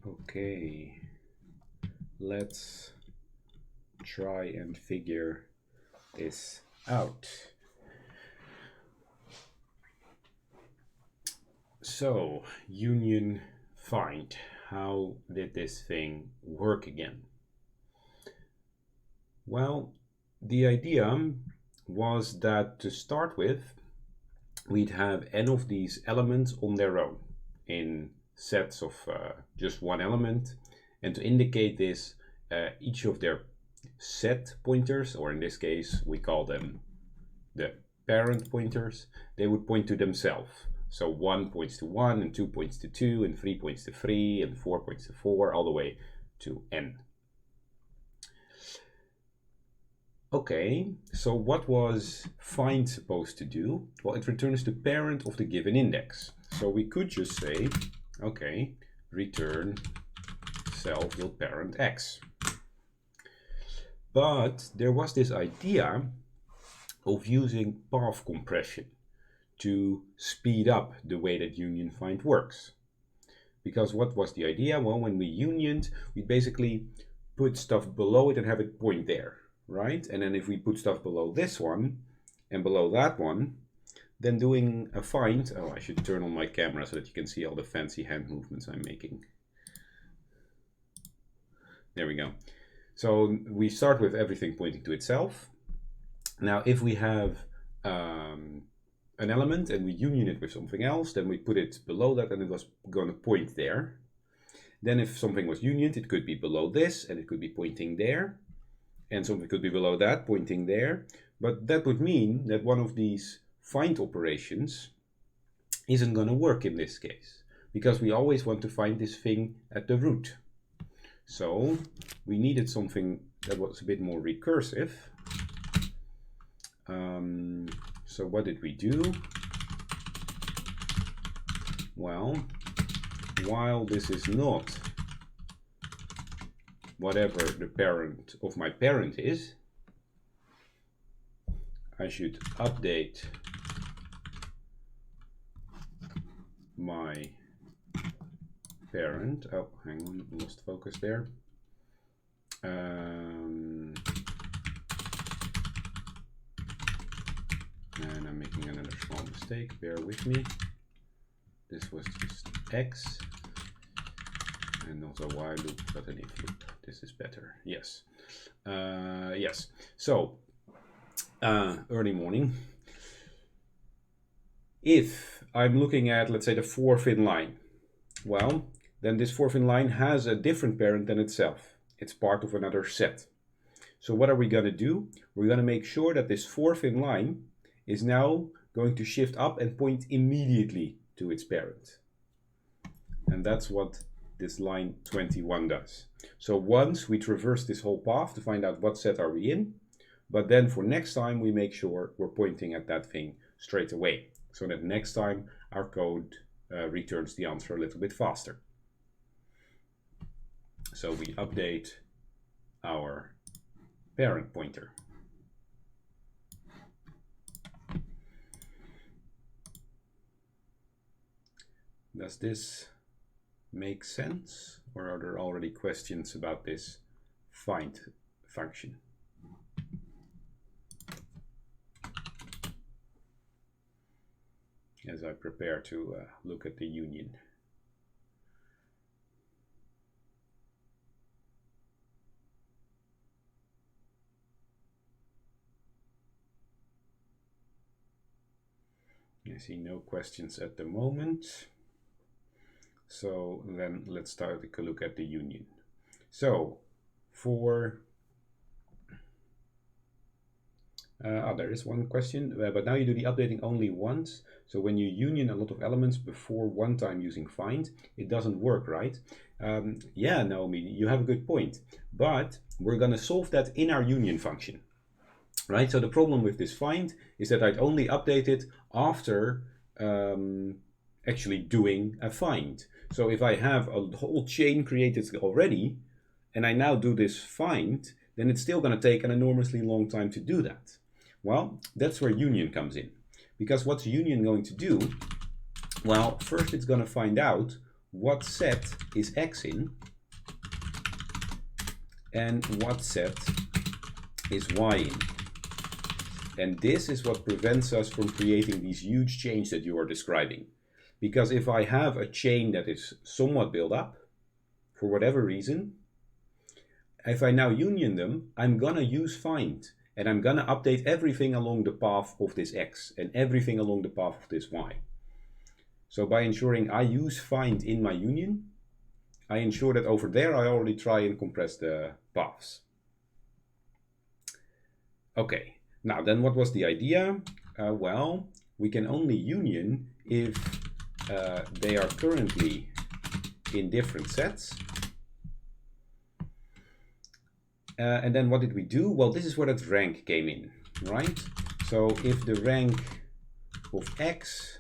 Okay, let's try and figure this out. So, union find. How did this thing work again? Well, the idea was that to start with, we'd have n of these elements on their own in sets of just one element. And to indicate this, each of their set pointers, or in this case, we call them the parent pointers, they would point to themselves. So 1 points to 1, and 2 points to 2, and 3 points to 3, and 4 points to 4, all the way to n. Okay, so what was find supposed to do? Well, it returns the parent of the given index. So we could just say, okay, return self.parent x. But there was this idea of using path compression to speed up the way that union find works. Because what was the idea? Well, when we unioned, we basically put stuff below it and have it point there, right? And then if we put stuff below this one and below that one, then doing a find, oh, I should turn on my camera so that you can see all the fancy hand movements I'm making. There we go. So we start with everything pointing to itself. Now, if we have an element and we union it with something else, then we put it below that and it was going to point there. Then if something was unioned, it could be below this and it could be pointing there. And something could be below that, pointing there. But that would mean that one of these find operations isn't going to work in this case, because we always want to find this thing at the root. So we needed something that was a bit more recursive. So what did we do? Well, while this is not whatever the parent of my parent is, I should update my parent. Oh, hang on, lost focus there. And I'm making another small mistake, bear with me. This was just x, and not a while loop, but an if loop. This is better, yes. Yes, so, early morning. If I'm looking at, let's say, the fourth in line, well, then this fourth in line has a different parent than itself. It's part of another set. So what are we going to do? We're going to make sure that this fourth in line is now going to shift up and point immediately to its parent. And that's what this line 21 does. So once we traverse this whole path to find out what set are we in, but then for next time we make sure we're pointing at that thing straight away, so that next time our code returns the answer a little bit faster. So we update our parent pointer. Does this make sense, or are there already questions about this find function? As I prepare to look at the union. I see no questions at the moment. So then let's start to look at the union. So for there is one question, but now you do the updating only once. So when you union a lot of elements before one time using find, it doesn't work, right? Yeah, Naomi, you have a good point. But we're going to solve that in our union function, right? So the problem with this find is that I'd only update it after actually doing a find. So if I have a whole chain created already, and I now do this find, then it's still going to take an enormously long time to do that. Well, that's where union comes in. Because what's union going to do? Well, first it's going to find out what set is X in and what set is Y in. And this is what prevents us from creating these huge chains that you are describing. Because if I have a chain that is somewhat built up, for whatever reason, if I now union them, I'm gonna use find, and I'm gonna update everything along the path of this X and everything along the path of this Y. So by ensuring I use find in my union, I ensure that over there I already try and compress the paths. Okay, now then what was the idea? Well, we can only union if they are currently in different sets. And then what did we do? Well, this is where that rank came in, right? So if the rank of X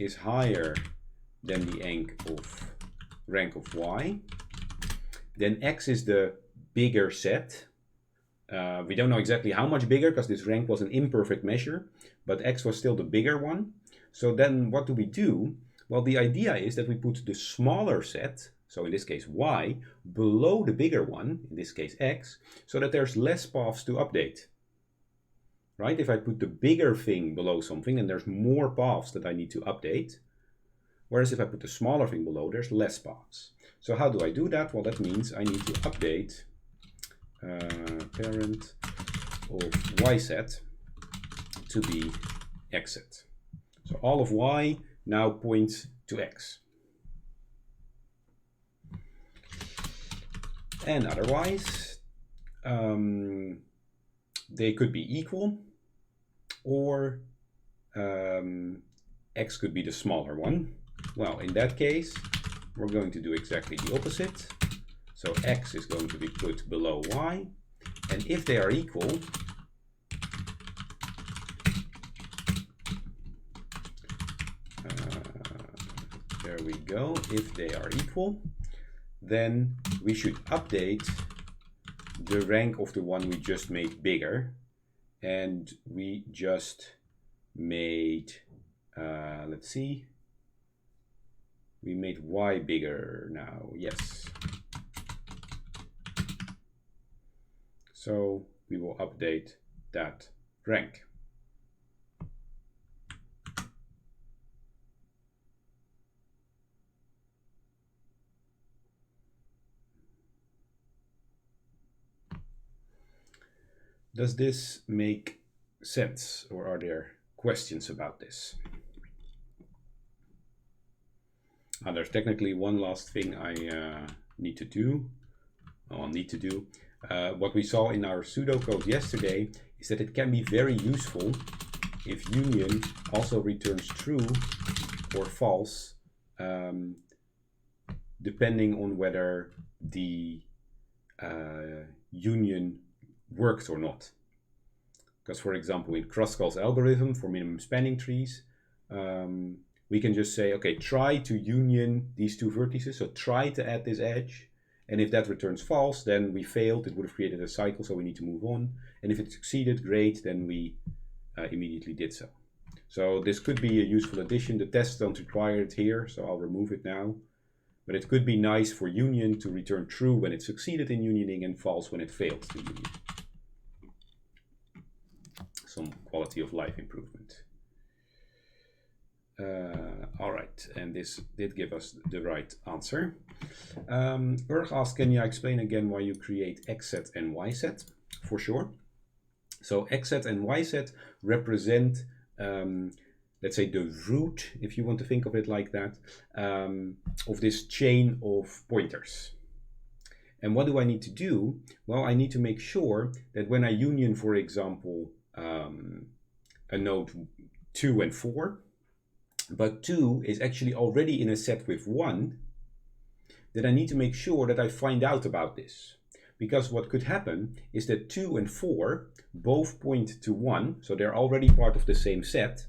is higher than the rank of Y, then X is the bigger set. We don't know exactly how much bigger because this rank was an imperfect measure, but X was still the bigger one. So then what do we do? Well, the idea is that we put the smaller set, so in this case Y, below the bigger one, in this case X, so that there's less paths to update. Right? If I put the bigger thing below something, then there's more paths that I need to update. Whereas if I put the smaller thing below, there's less paths. So how do I do that? Well, that means I need to update parent of Y set to be X set. So all of Y now points to X. And otherwise, they could be equal, or X could be the smaller one. Well, in that case, we're going to do exactly the opposite. So X is going to be put below Y, and if they are equal, there we go, if they are equal, then we should update the rank of the one we just made bigger, and we just made, let's see, we made Y bigger now, yes. So we will update that rank. Does this make sense, or are there questions about this? There's technically one last thing I need to do. What we saw in our pseudocode yesterday is that it can be very useful if union also returns true or false, depending on whether the union worked or not. Because, for example, in Kruskal's algorithm for minimum spanning trees, we can just say, okay, try to union these two vertices, so try to add this edge, and if that returns false, then we failed, it would have created a cycle, so we need to move on, and if it succeeded, great, then we immediately did so. So this could be a useful addition. The tests don't require it here, so I'll remove it now. But it could be nice for union to return true when it succeeded in unioning and false when it failed to union. Some quality of life improvement. All right, and this did give us the right answer. Urg asked, can you explain again why you create X set and Y set? For sure. So X set and Y set represent, let's say, the root, if you want to think of it like that, of this chain of pointers. And what do I need to do? Well, I need to make sure that when I union, for example, a node 2 and 4, but 2 is actually already in a set with 1, then I need to make sure that I find out about this. Because what could happen is that 2 and 4 both point to 1, so they're already part of the same set.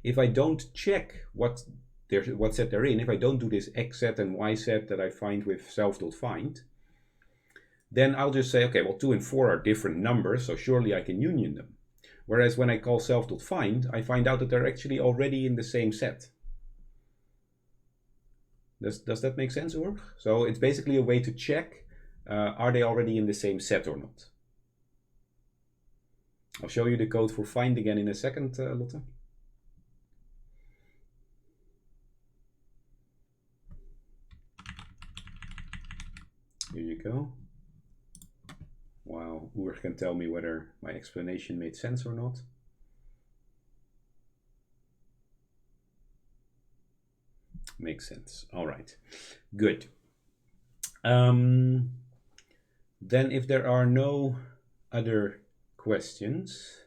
If I don't check what set they're in, if I don't do this X set and Y set that I find with self.find, then I'll just say, okay, well, 2 and 4 are different numbers, so surely I can union them. Whereas when I call self.find, I find out that they're actually already in the same set. Does that make sense, Urg? So it's basically a way to check, are they already in the same set or not? I'll show you the code for find again in a second, Lotte. Here you go. Wow, Urg can tell me whether my explanation made sense or not. Makes sense. All right, good. Then if there are no other questions,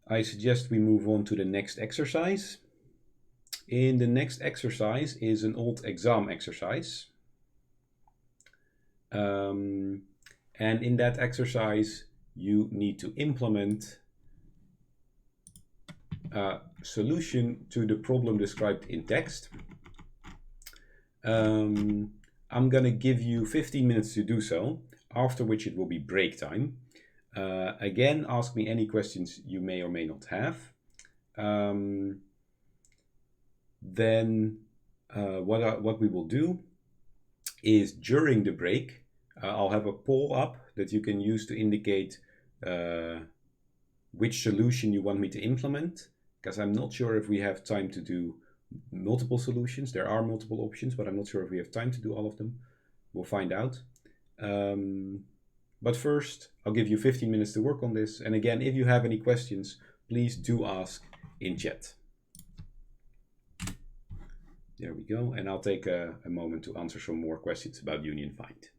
I suggest we move on to the next exercise. In the next exercise is an old exam exercise. And in that exercise, you need to implement a solution to the problem described in text. I'm going to give you 15 minutes to do so, after which it will be break time. Again, ask me any questions you may or may not have. Then what we will do is during the break, I'll have a poll up that you can use to indicate which solution you want me to implement, because I'm not sure if we have time to do multiple solutions. There are multiple options, but I'm not sure if we have time to do all of them. We'll find out. But first, I'll give you 15 minutes to work on this. And again, if you have any questions, please do ask in chat. There we go. And I'll take a moment to answer some more questions about union find.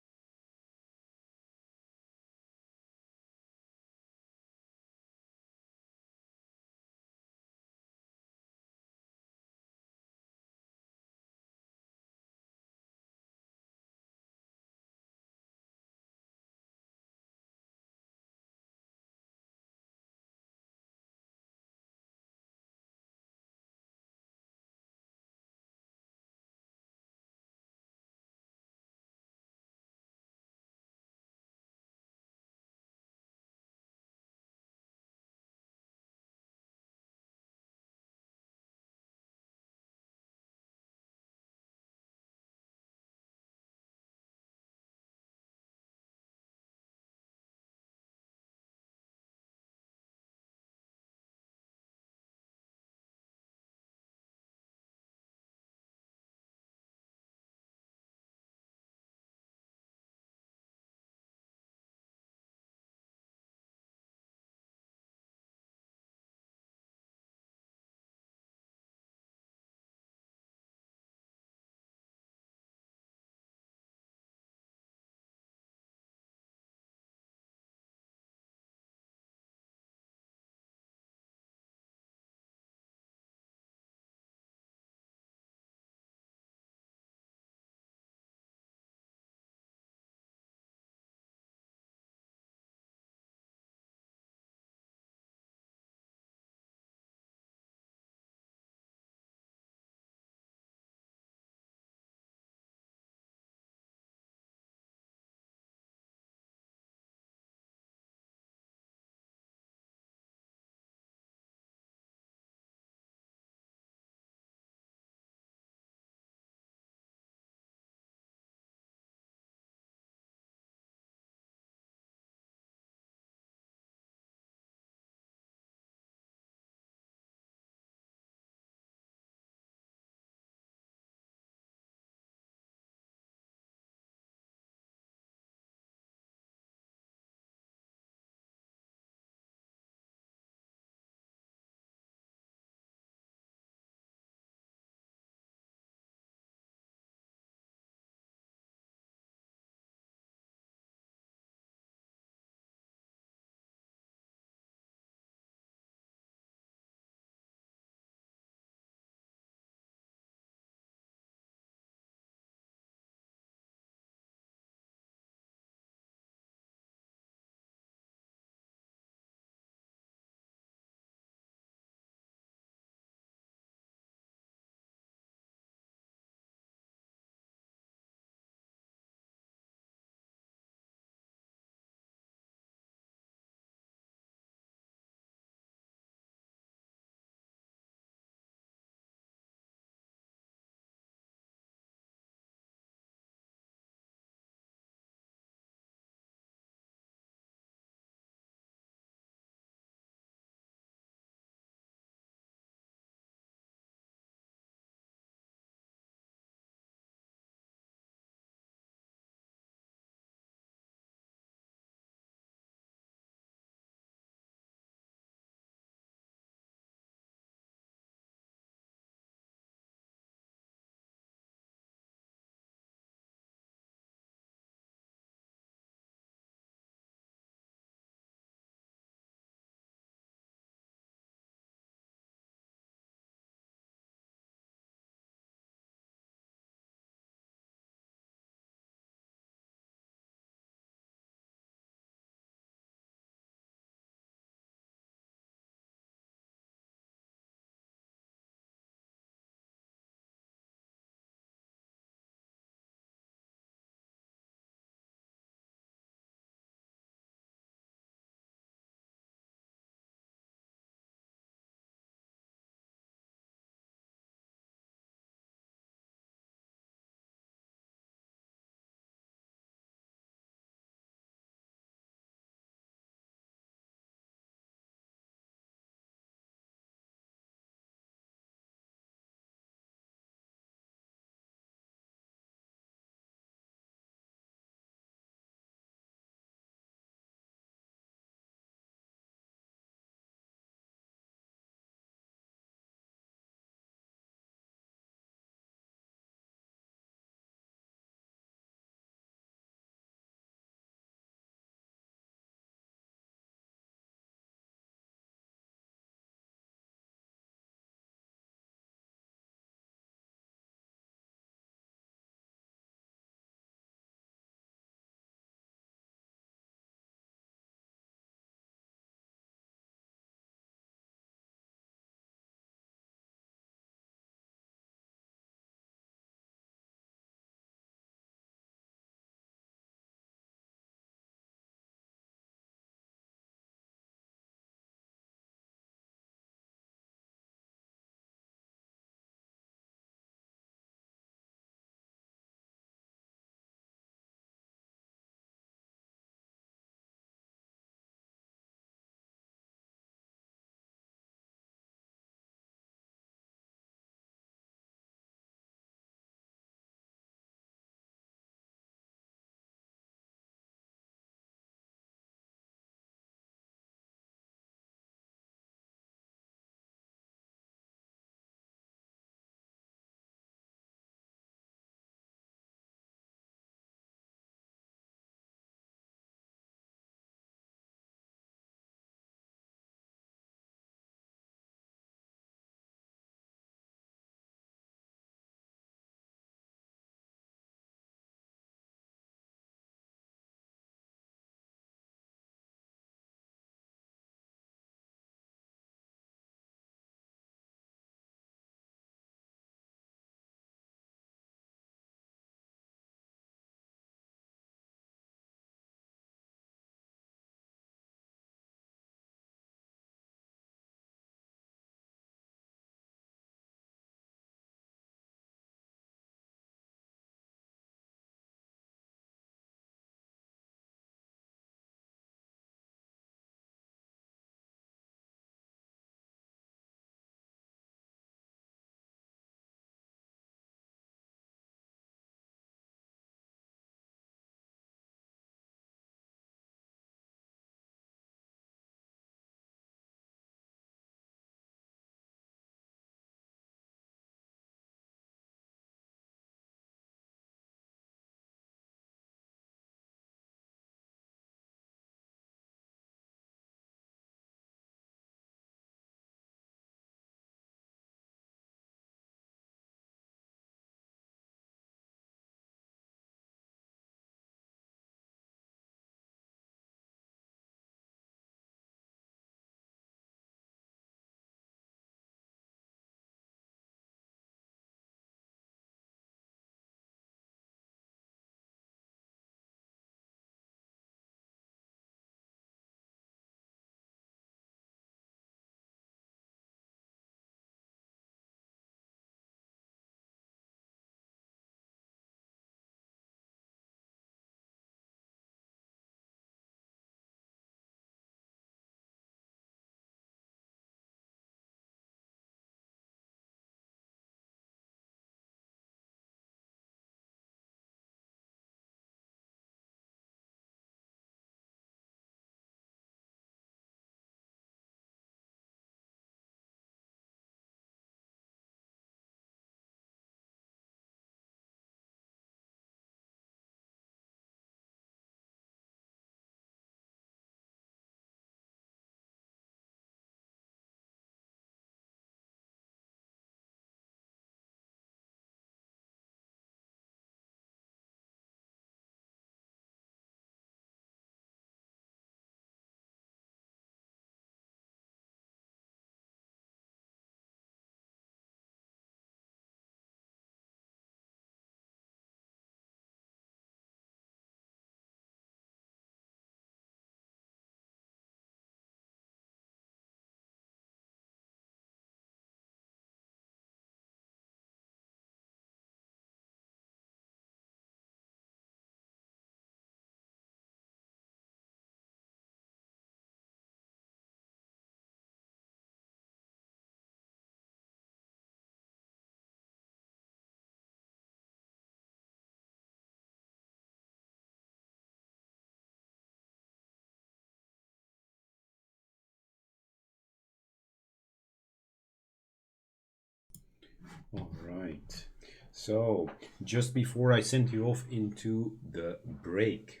All right. So, just before I send you off into the break,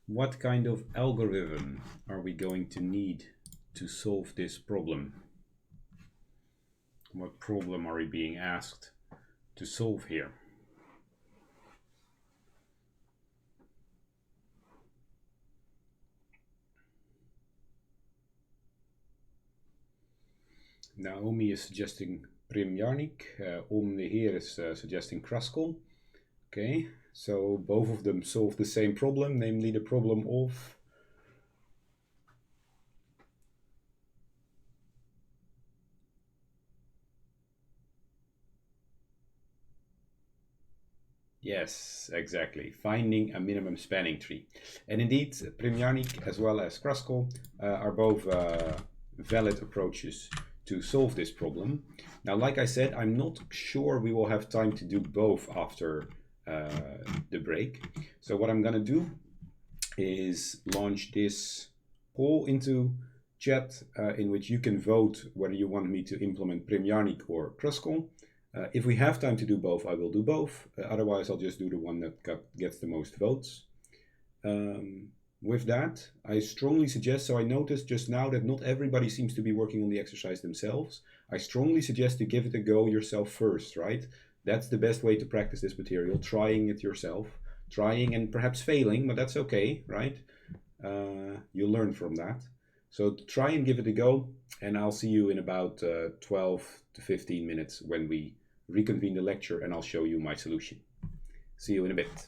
what kind of algorithm are we going to need to solve this problem? What problem are we being asked to solve here? Naomi is suggesting PrimJarník. Om de Heer is suggesting Kruskal. Okay, so both of them solve the same problem, namely the problem of yes, exactly. Finding a minimum spanning tree. And indeed, PrimJarník as well as Kruskal are both valid approaches to solve this problem. Now, like I said, I'm not sure we will have time to do both after the break. So what I'm going to do is launch this poll into chat in which you can vote whether you want me to implement PrimJarník or Kruskal. If we have time to do both, I will do both. Otherwise, I'll just do the one that gets the most votes. With that, I strongly suggest, so I noticed just now that not everybody seems to be working on the exercise themselves. I strongly suggest to give it a go yourself first, right? That's the best way to practice this material, trying it yourself, trying and perhaps failing, but that's okay, right? You'll learn from that. So try and give it a go, and I'll see you in about 12 to 15 minutes when we reconvene the lecture and I'll show you my solution. See you in a bit.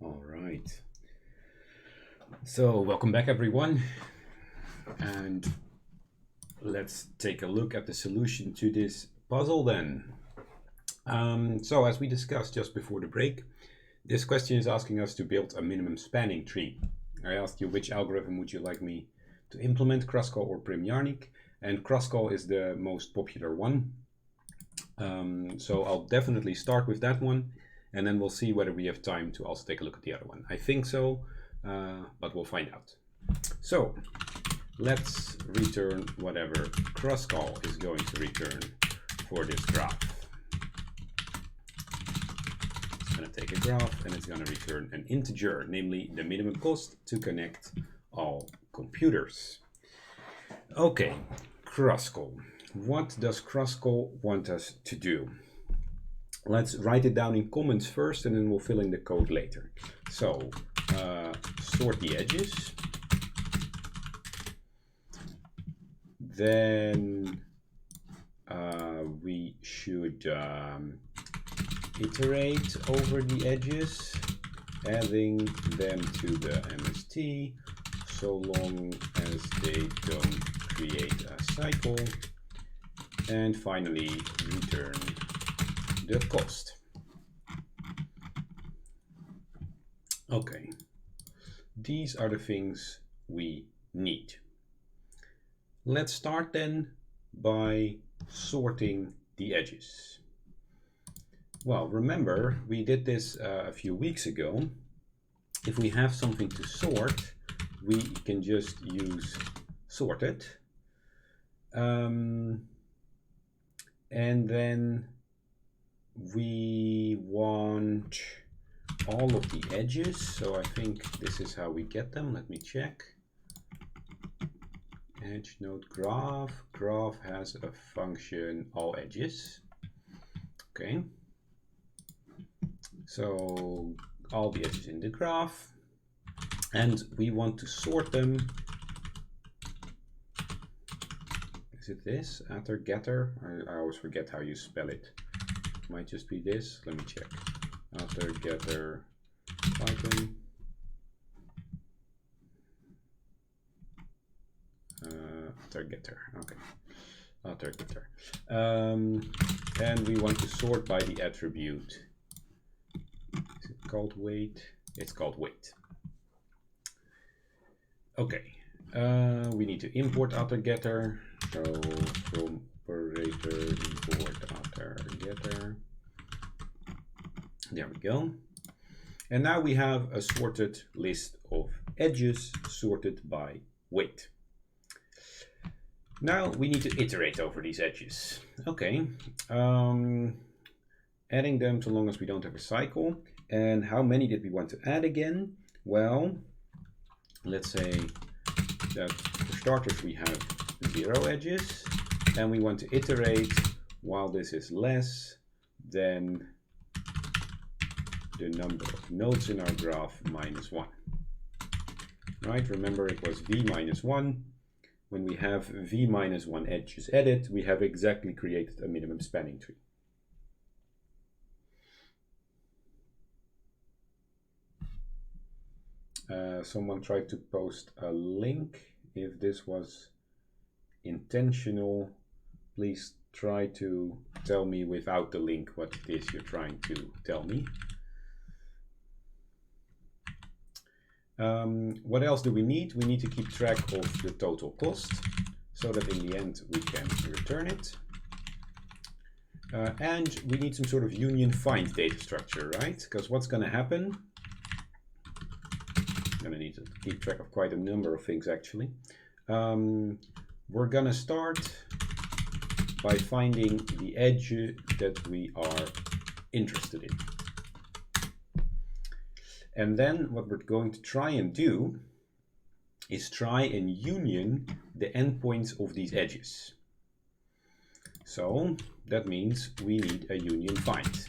All right. So welcome back, everyone. And let's take a look at the solution to this puzzle then. So as we discussed just before the break, this question is asking us to build a minimum spanning tree. I asked you which algorithm would you like me to implement, Kruskal or PrimJarník, and Kruskal is the most popular one. So I'll definitely start with that one, and then we'll see whether we have time to also take a look at the other one. I think so, but we'll find out. So let's return whatever Kruskal is going to return for this graph. It's going to take a graph and it's going to return an integer, namely the minimum cost to connect all computers. Okay, Kruskal. What does Kruskal want us to do? Let's write it down in comments first and then we'll fill in the code later. So sort the edges. Then we should iterate over the edges, adding them to the MST so long as they don't create a cycle. And finally, return the cost. Okay, these are the things we need. Let's start then by sorting the edges. Well, remember, we did this a few weeks ago. If we have something to sort, we can just use sorted. And then we want all of the edges. So I think this is how we get them. Let me check. Edge node graph. Graph has a function all edges. Okay. So all the edges in the graph. And we want to sort them. Is it this? Atter getter? I always forget how you spell it. Might just be this. Let me check. Atter getter Python. Atter getter. Okay. Atter getter. And we want to sort by the attribute. Is it called weight? It's called weight. Okay. We need to import atter getter. So from operator import atter getter. There we go. And now we have a sorted list of edges sorted by weight. Now we need to iterate over these edges. Okay. Adding them so long as we don't have a cycle. And how many did we want to add again? Well, let's say that for starters we have 0 edges and we want to iterate while this is less than the number of nodes in our graph minus 1. Right, remember it was v minus 1. When we have v minus 1 edges added, we have exactly created a minimum spanning tree. Someone tried to post a link. If this was intentional, please try to tell me without the link what it is you're trying to tell me. What else do we need? We need to keep track of the total cost so that in the end we can return it. And we need some sort of union find data structure, right? Because what's going to happen? I'm going to need to keep track of quite a number of things actually. We're going to start by finding the edge that we are interested in. And then what we're going to try and do is try and union the endpoints of these edges. So that means we need a union find.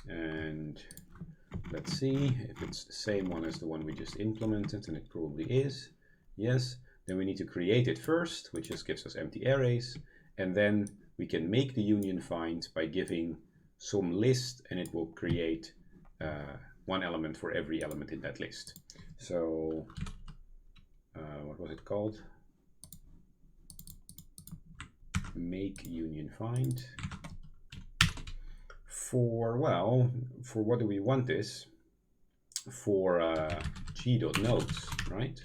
And let's see if it's the same one as the one we just implemented, and it probably is. Yes, then we need to create it first, which just gives us empty arrays, and then we can make the union find by giving some list, and it will create one element for every element in that list. So what was it called? Make union find. For, well, for what do we want this? For g.nodes, right?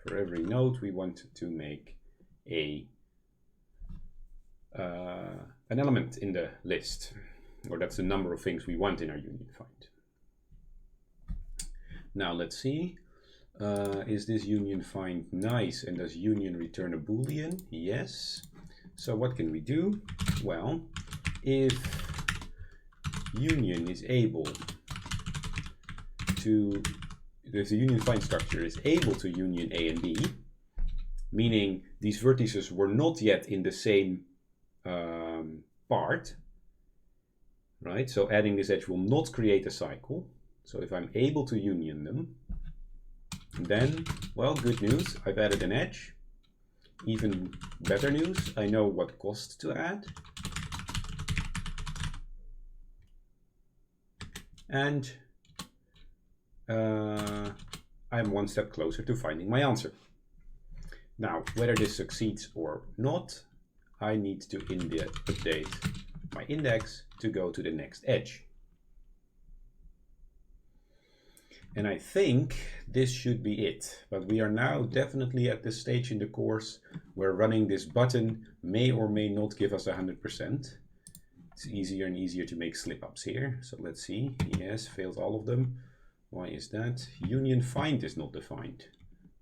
For every node we want to make a an element in the list, or that's the number of things we want in our union find. Now let's see, is this union find nice, and does union return a Boolean? Yes. So what can we do? Well, if union is able to, if the union find structure is able to union A and B, meaning these vertices were not yet in the same part, right? So adding this edge will not create a cycle. So if I'm able to union them, then, well, good news, I've added an edge. Even better news, I know what cost to add. And I'm one step closer to finding my answer. Now, whether this succeeds or not, I need to update my index to go to the next edge. And I think this should be it, but we are now definitely at this stage in the course where running this button may or may not give us 100%. It's easier and easier to make slip-ups here. So let's see. Yes, failed all of them. Why is that? Union find is not defined.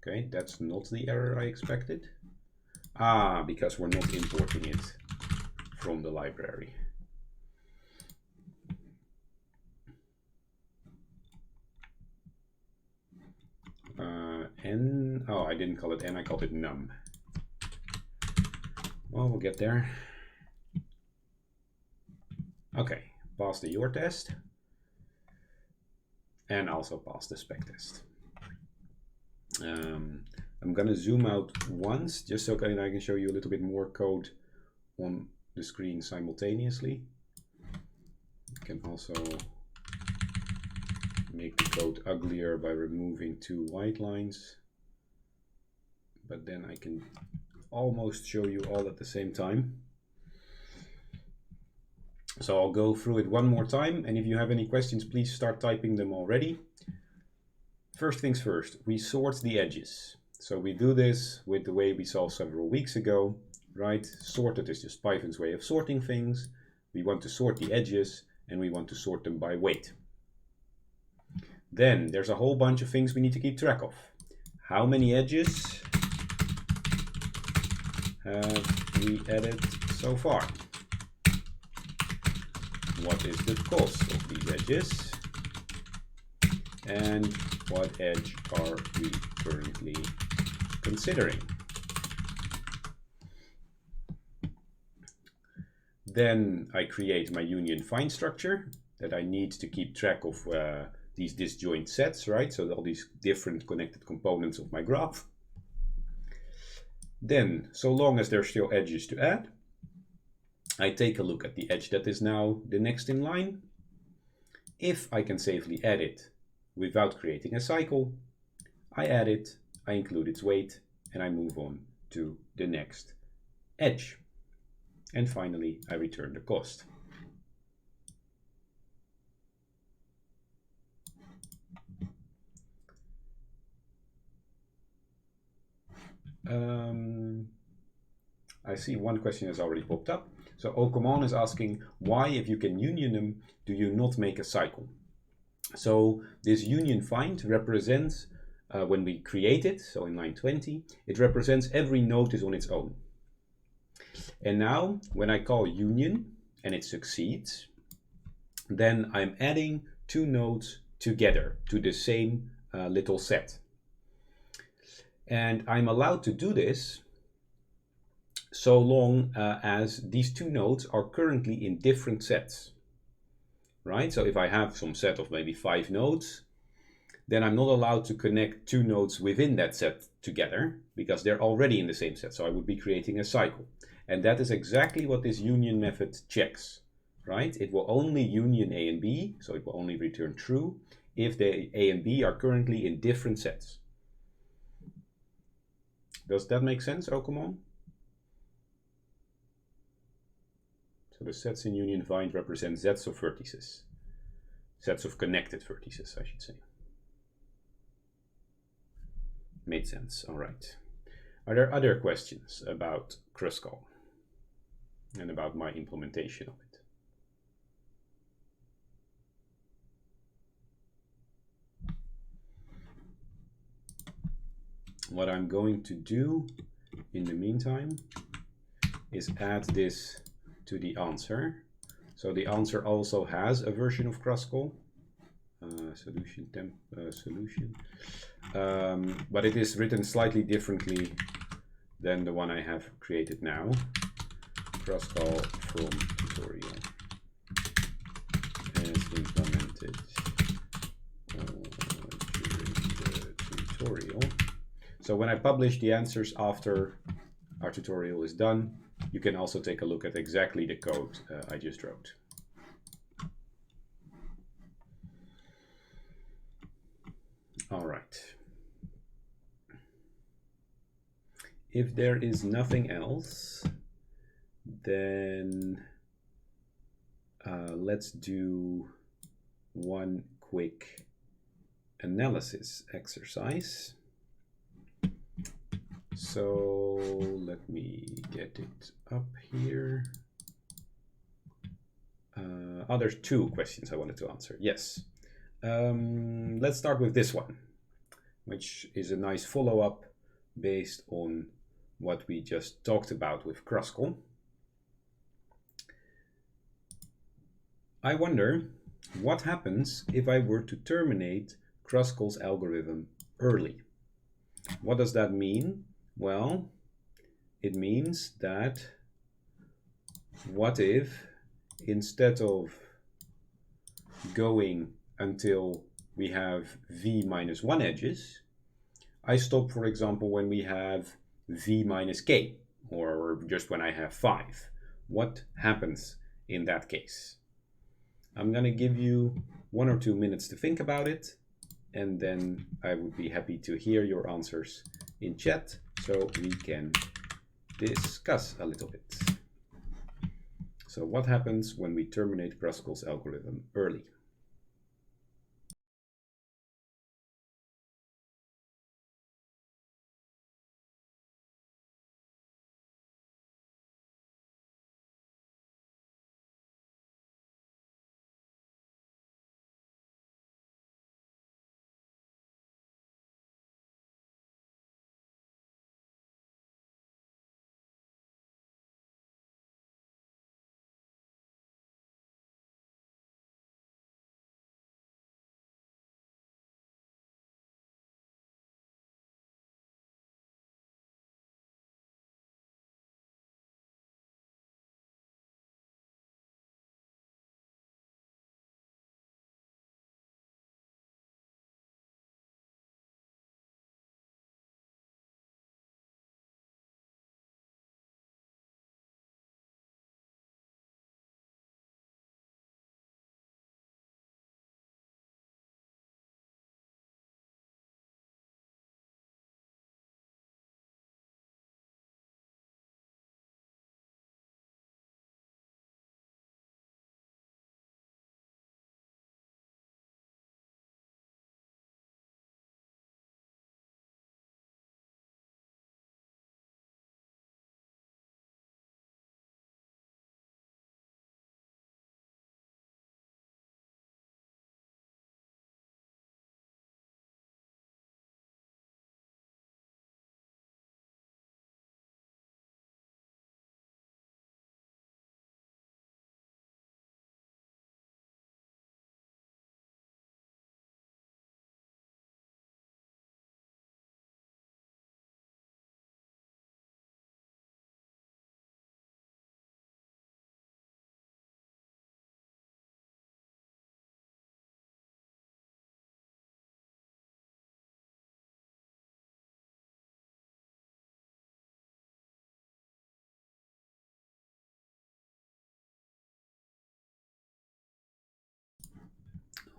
Okay, that's not the error I expected. Ah, because we're not importing it from the library. Oh, I didn't call it N, I called it num. Well, we'll get there. Okay, pass the your test. And also pass the spec test. I'm gonna zoom out once, just so I can show you a little bit more code on the screen simultaneously. You can also make the code uglier by removing 2 white lines, but then I can almost show you all at the same time. So I'll go through it one more time, and if you have any questions, please start typing them already. First things first, we sort the edges. So we do this with the way we saw several weeks ago, right? Sorted is just Python's way of sorting things. We want to sort the edges, and we want to sort them by weight. Then there's a whole bunch of things we need to keep track of. How many edges have we added so far? What is the cost of these edges? And what edge are we currently considering? Then I create my union find structure that I need to keep track of these disjoint sets, right? So all these different connected components of my graph. Then, so long as there's still edges to add, I take a look at the edge that is now the next in line. If I can safely add it without creating a cycle, I add it, I include its weight, and I move on to the next edge. And finally, I return the cost. I see one question has already popped up. So Okomon is asking, why, if you can union them, do you not make a cycle? So this union find represents, when we create it, so in line 20, it represents every node is on its own. And now, when I call union and it succeeds, then I'm adding 2 nodes together to the same little set. And I'm allowed to do this so long as these 2 nodes are currently in different sets, right? So if I have some set of maybe 5 nodes, then I'm not allowed to connect 2 nodes within that set together because they're already in the same set. So I would be creating a cycle. And that is exactly what this union method checks. right? It will only union A and B, so it will only return true if the A and B are currently in different sets. Does that make sense, Okomon? So the sets in union find represent sets of vertices. Sets of connected vertices, I should say. Made sense, all right. Are there other questions about Kruskal and about my implementation of it? What I'm going to do in the meantime is add this to the answer. So the answer also has a version of Kruskal. Solution temp solution, but it is written slightly differently than the one I have created now. Kruskal from tutorial as implemented during the tutorial. So when I publish the answers after our tutorial is done, you can also take a look at exactly the code I just wrote. All right. If there is nothing else, then let's do one quick analysis exercise. So let me get it up here. There's two questions I wanted to answer. Yes. Let's start with this one, which is a nice follow-up based on what we just talked about with Kruskal. I wonder what happens if I were to terminate Kruskal's algorithm early. What does that mean? Well, it means that what if instead of going until we have v minus 1 edges, I stop, for example, when we have v minus k, or just when I have 5. What happens in that case? I'm going to give you 1 or 2 minutes to think about it, and then I would be happy to hear your answers in chat so we can discuss a little bit. So what happens when we terminate Kruskal's algorithm early?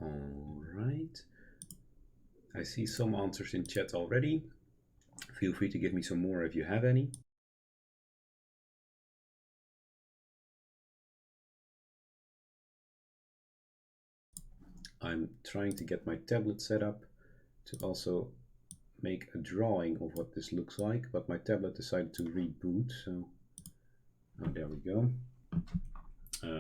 All right. I see some answers in chat already. Feel free to give me some more if you have any. I'm trying to get my tablet set up to also make a drawing of what this looks like, but my tablet decided to reboot, so there we go.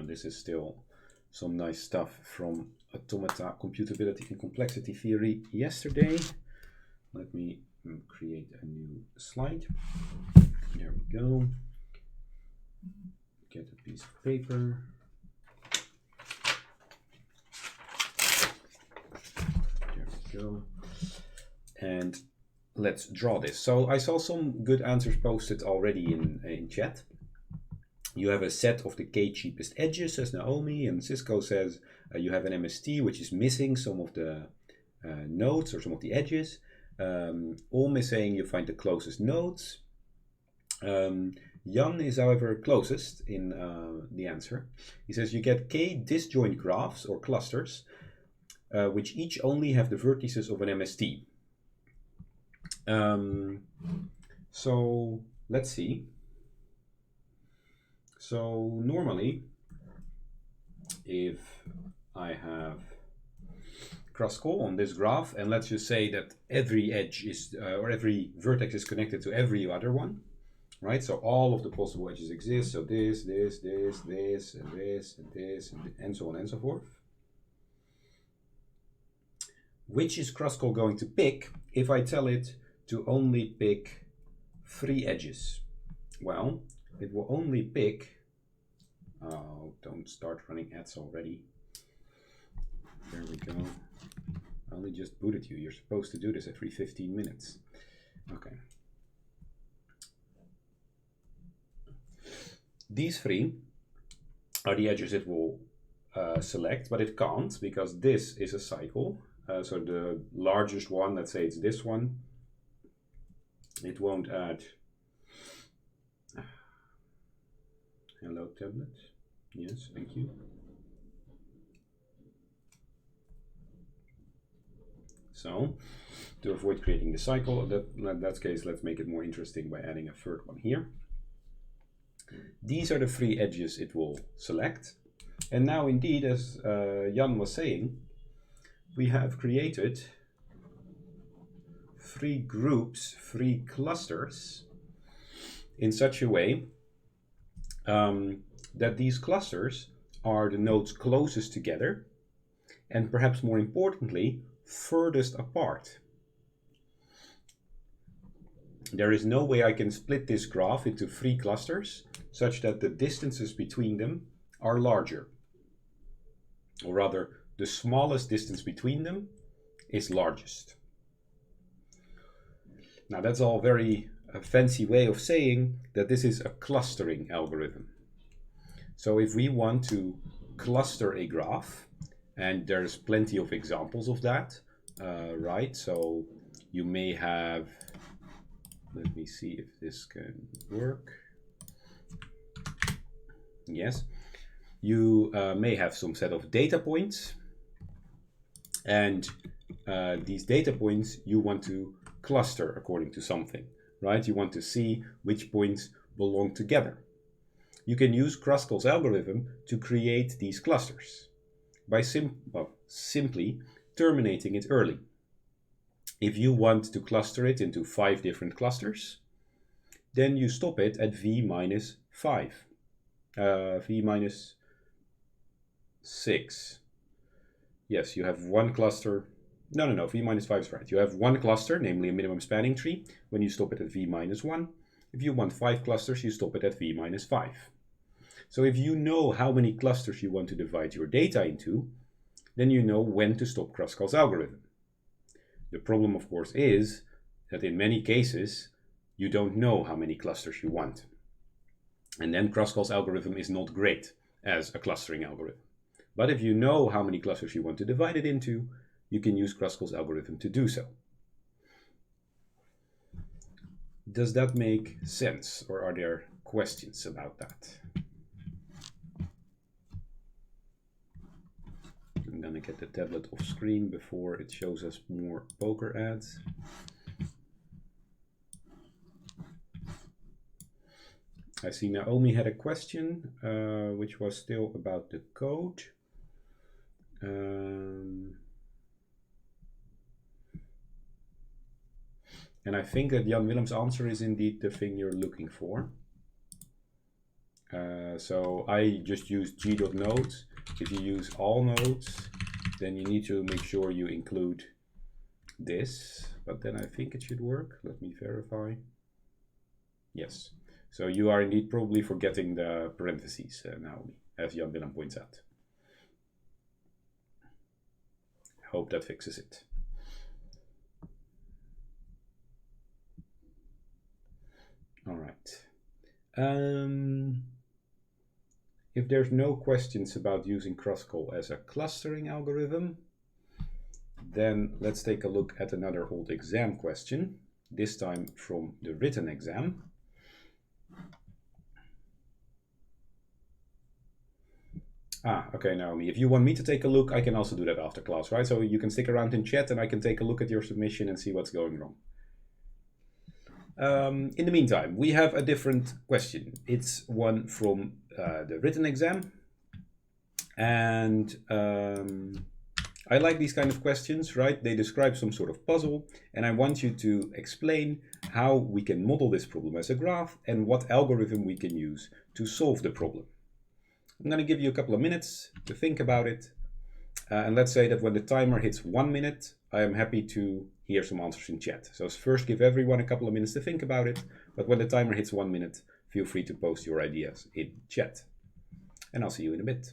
This is still some nice stuff from Automata, Computability and Complexity Theory yesterday. Let me create a new slide. There we go. Get a piece of paper. There we go. And let's draw this. So I saw some good answers posted already in chat. You have a set of the k cheapest edges, says Naomi, and Cisco says you have an MST which is missing some of the nodes or some of the edges. Om is saying you find the closest nodes. Jan is, however, closest in the answer. He says you get k disjoint graphs or clusters, which each only have the vertices of an MST. So let's see. So normally, if I have Kruskal on this graph, and let's just say that every edge is, or every vertex is connected to every other one, right? So all of the possible edges exist. So this, and this, and so on and so forth. Which is Kruskal going to pick if I tell it to only pick 3 edges? Well, it will only pick, oh, don't start running ads already. There we go. I only just booted you. You're supposed to do this every 15 minutes. Okay. These 3 are the edges it will select, but it can't because this is a cycle. So the largest one, let's say it's this one, it won't add. Hello, tablet. Yes, thank you. So, to avoid creating the cycle, in that case, let's make it more interesting by adding a third one here. These are the 3 edges it will select. And now, indeed, as Jan was saying, we have created 3 groups, 3 clusters, in such a way that these clusters are the nodes closest together, and perhaps more importantly, furthest apart. There is no way I can split this graph into 3 clusters such that the distances between them are larger. Or rather, the smallest distance between them is largest. Now that's all very fancy way of saying that this is a clustering algorithm. So if we want to cluster a graph, and there's plenty of examples of that, right? So you may have, let me see if this can work. Yes, you may have some set of data points, and these data points you want to cluster according to something, right? You want to see which points belong together. You can use Kruskal's algorithm to create these clusters by simply terminating it early. If you want to cluster it into 5 different clusters, then you stop it at v minus 5, v minus 6. Yes, you have one cluster. No, v minus 5 is right. You have one cluster, namely a minimum spanning tree, when you stop it at v minus 1. If you want 5 clusters, you stop it at v minus 5. So if you know how many clusters you want to divide your data into, then you know when to stop Kruskal's algorithm. The problem, of course, is that in many cases, you don't know how many clusters you want. And then Kruskal's algorithm is not great as a clustering algorithm. But if you know how many clusters you want to divide it into, you can use Kruskal's algorithm to do so. Does that make sense, or are there questions about that? gonna get the tablet off screen before it shows us more poker ads. I see Naomi had a question, which was still about the code. And I think that Jan Willem's answer is indeed the thing you're looking for. So I just use g.nodes. If you use all nodes, then you need to make sure you include this, but then I think it should work. Let me verify. Yes. So you are indeed probably forgetting the parentheses, Naomi, as Jan Willem points out. I hope that fixes it. All right. If there's no questions about using Kruskal as a clustering algorithm, then let's take a look at another old exam question, this time from the written exam. Okay, Naomi, if you want me to take a look, I can also do that after class, right? So you can stick around in chat and I can take a look at your submission and see what's going wrong. In the meantime, we have a different question. It's one from the written exam. And I like these kind of questions, right? They describe some sort of puzzle, and I want you to explain how we can model this problem as a graph and what algorithm we can use to solve the problem. I'm going to give you a couple of minutes to think about it. And let's say that when the timer hits 1 minute, I am happy to hear some answers in chat. So first give everyone a couple of minutes to think about it. But when the timer hits 1 minute, feel free to post your ideas in chat. And I'll see you in a bit.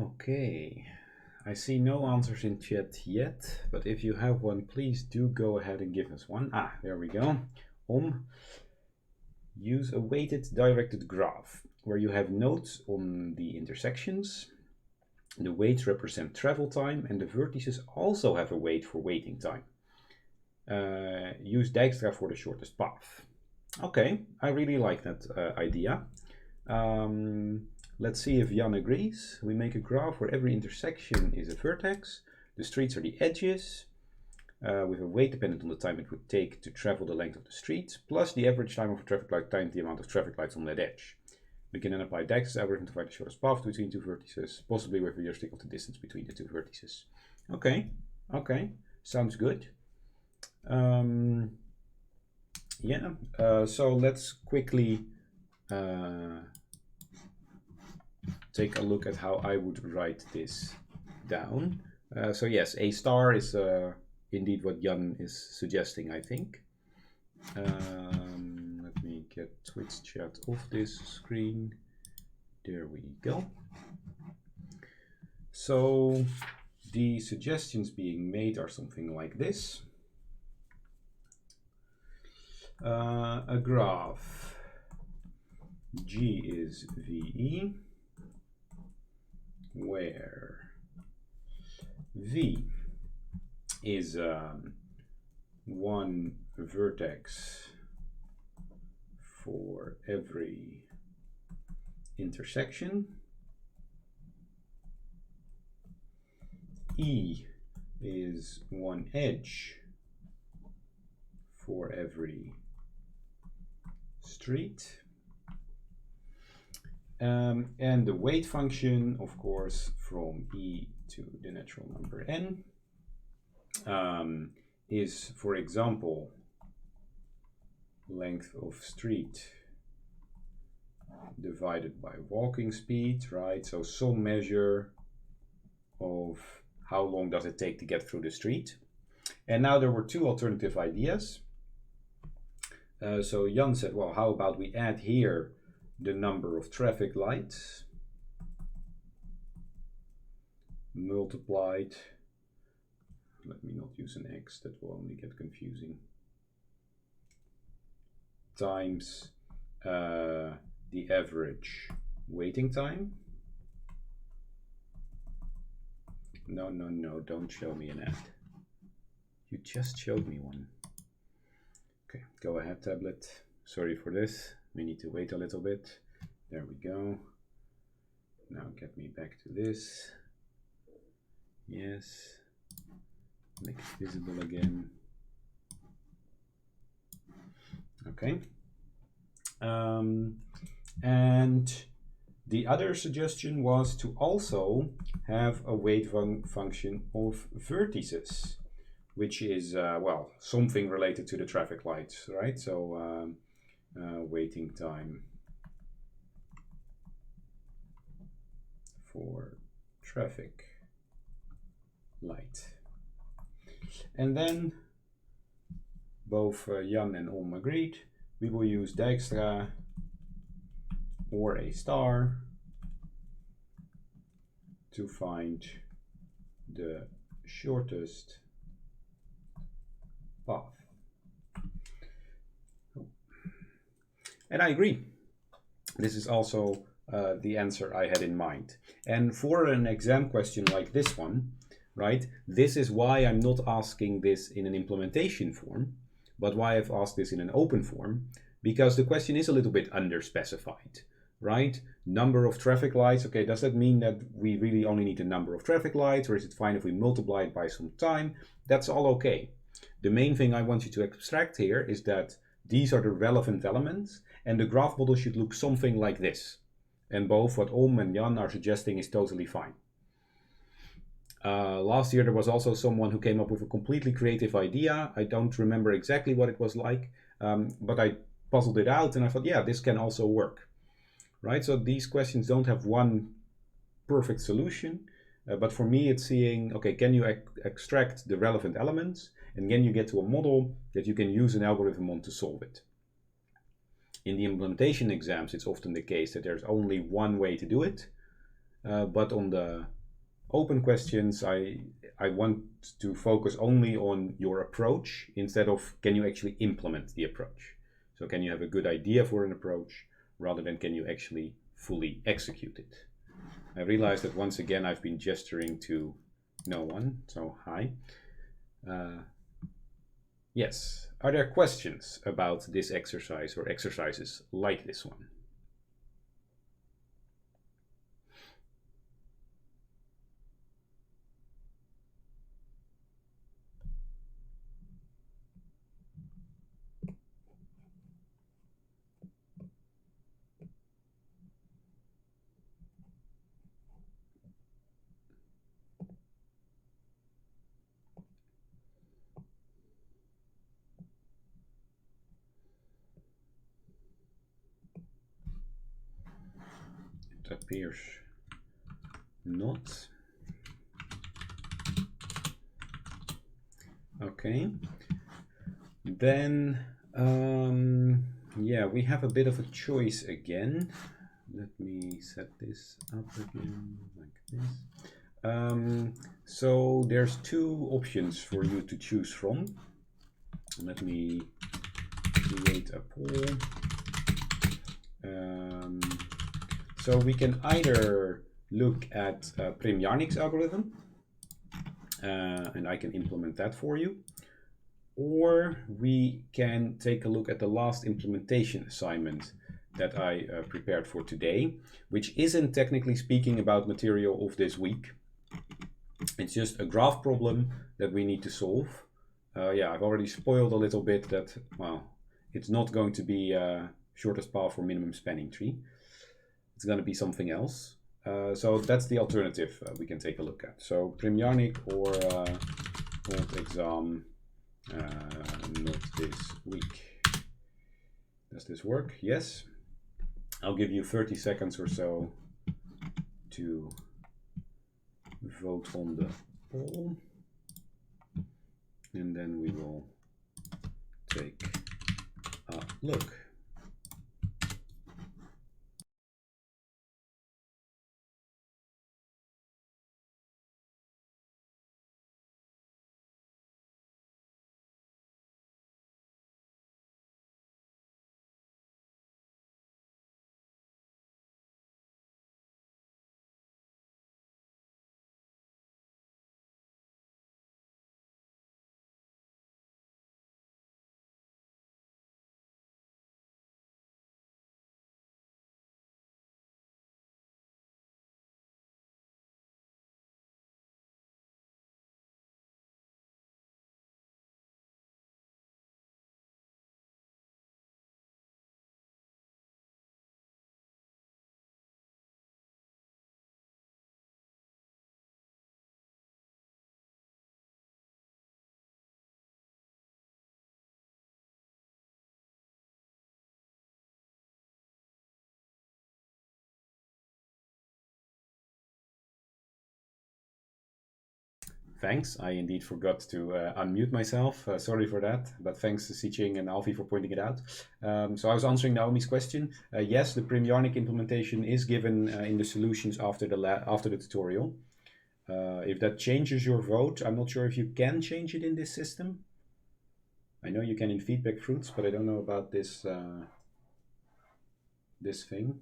Okay, I see no answers in chat yet, but if you have one, please do go ahead and give us one. Ah, there we go. Use a weighted directed graph where you have nodes on the intersections. The weights represent travel time, and the vertices also have a weight for waiting time. Use Dijkstra for the shortest path. Okay, I really like that idea. Let's see if Jan agrees. We make a graph where every intersection is a vertex. The streets are the edges, with a weight dependent on the time it would take to travel the length of the street, plus the average time of a traffic light times the amount of traffic lights on that edge. We can then apply Dijkstra's algorithm to find the shortest path between two vertices, possibly with a heuristic of the distance between the two vertices. Okay, sounds good. So let's quickly take a look at how I would write this down. So yes, a star is indeed what Jan is suggesting, I think. Let me get Twitch chat off this screen. There we go. So the suggestions being made are something like this. A graph G is VE, where V is one vertex for every intersection. E is one edge for every street. And the weight function, of course, from E to the natural number n is, for example, length of street divided by walking speed, right? So some measure of how long does it take to get through the street. And now there were two alternative ideas. So Jan said, well, how about we add here the number of traffic lights multiplied, let me not use an X, that will only get confusing, times the average waiting time. No, don't show me an ad. You just showed me one. Okay, go ahead, tablet. Sorry for this. We need to wait a little bit. There we go. Now get me back to this. Yes. Make it visible again. Okay. And the other suggestion was to also have a weight function of vertices, which is, well, something related to the traffic lights, right? So waiting time for traffic light. And then both Jan and Om agreed, we will use Dijkstra or a star to find the shortest path. And I agree. This is also the answer I had in mind. And for an exam question like this one, right, this is why I'm not asking this in an implementation form, but why I've asked this in an open form, because the question is a little bit underspecified, right? Number of traffic lights, okay, does that mean that we really only need a number of traffic lights, or is it fine if we multiply it by some time? That's all okay. The main thing I want you to extract here is that these are the relevant elements, and the graph model should look something like this. And both what Om and Jan are suggesting is totally fine. Last year there was also someone who came up with a completely creative idea. I don't remember exactly what it was like, but I puzzled it out and I thought, yeah, this can also work, right? So these questions don't have one perfect solution, but for me it's seeing, okay, can you extract the relevant elements, and can you get to a model that you can use an algorithm on to solve it? In the implementation exams, it's often the case that there's only one way to do it, but on the open questions, I want to focus only on your approach instead of can you actually implement the approach. So can you have a good idea for an approach rather than can you actually fully execute it. I realized that once again I've been gesturing to no one, so hi. Yes, are there questions about this exercise or exercises like this one? It appears not. Okay. Then, yeah, we have a bit of a choice again. Let me set this up again like this. So there's two options for you to choose from. Let me create a poll. So we can either look at PrimJarník's algorithm, and I can implement that for you, or we can take a look at the last implementation assignment that I prepared for today, which isn't technically speaking about material of this week. It's just a graph problem that we need to solve. Yeah, I've already spoiled a little bit that, well, it's not going to be shortest path for minimum spanning tree. It's going to be something else. So that's the alternative we can take a look at. So PrimJarník or old exam, not this week. Does this work? Yes. I'll give you 30 seconds or so to vote on the poll, and then we will take a look. Thanks. I indeed forgot to unmute myself. Sorry for that, but thanks to Siching and Alfie for pointing it out. So I was answering Naomi's question. Yes, the PrimJarník implementation is given in the solutions after the tutorial. If that changes your vote, I'm not sure if you can change it in this system. I know you can in feedback fruits, but I don't know about this this thing.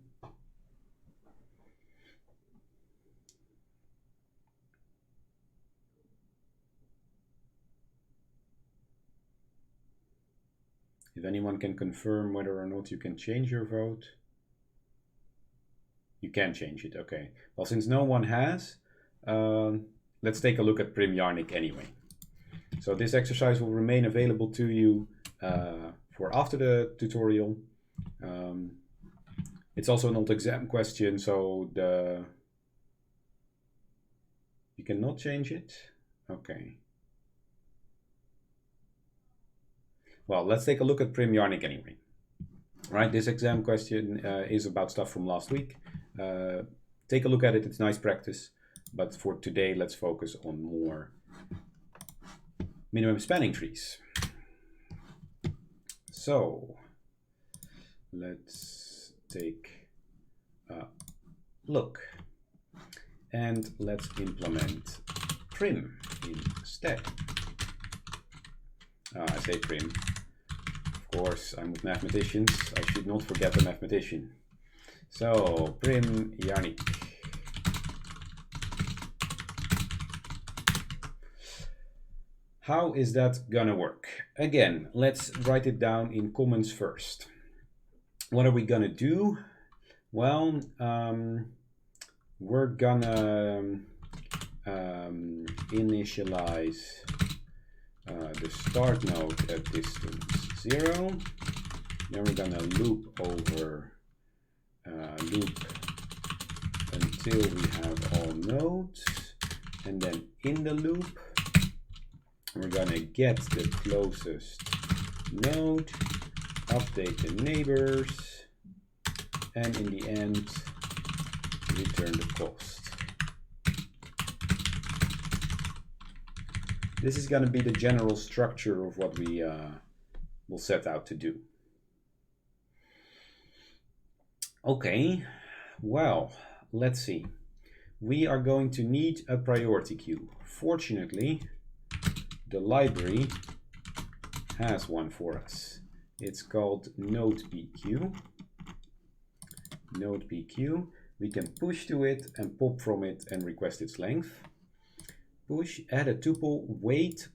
If anyone can confirm whether or not you can change your vote. You can change it, okay. Well, since no one has, let's take a look at PrimJarník anyway. So this exercise will remain available to you for after the tutorial. It's also an old exam question, so you cannot change it? Okay. Well, let's take a look at PrimJarník anyway. Right, this exam question is about stuff from last week. Take a look at it, it's nice practice. But for today, let's focus on more minimum spanning trees. So let's take a look. and let's implement prim instead. I say prim. Of course, I'm with mathematicians. I should not forget the mathematician. So, PrimJarník. How is that gonna work? Again, let's write it down in comments first. What are we gonna do? Well, we're gonna initialize the start node at distance 0. Then we're gonna loop over loop until we have all nodes, and then in the loop we're gonna get the closest node, update the neighbors, and in the end return the cost. This is going to be the general structure of what we will set out to do. Okay, well, let's see. We are going to need a priority queue. Fortunately, the library has one for us. It's called NodePQ. NodePQ. We can push to it and pop from it and request its length. Push, add a tuple weight,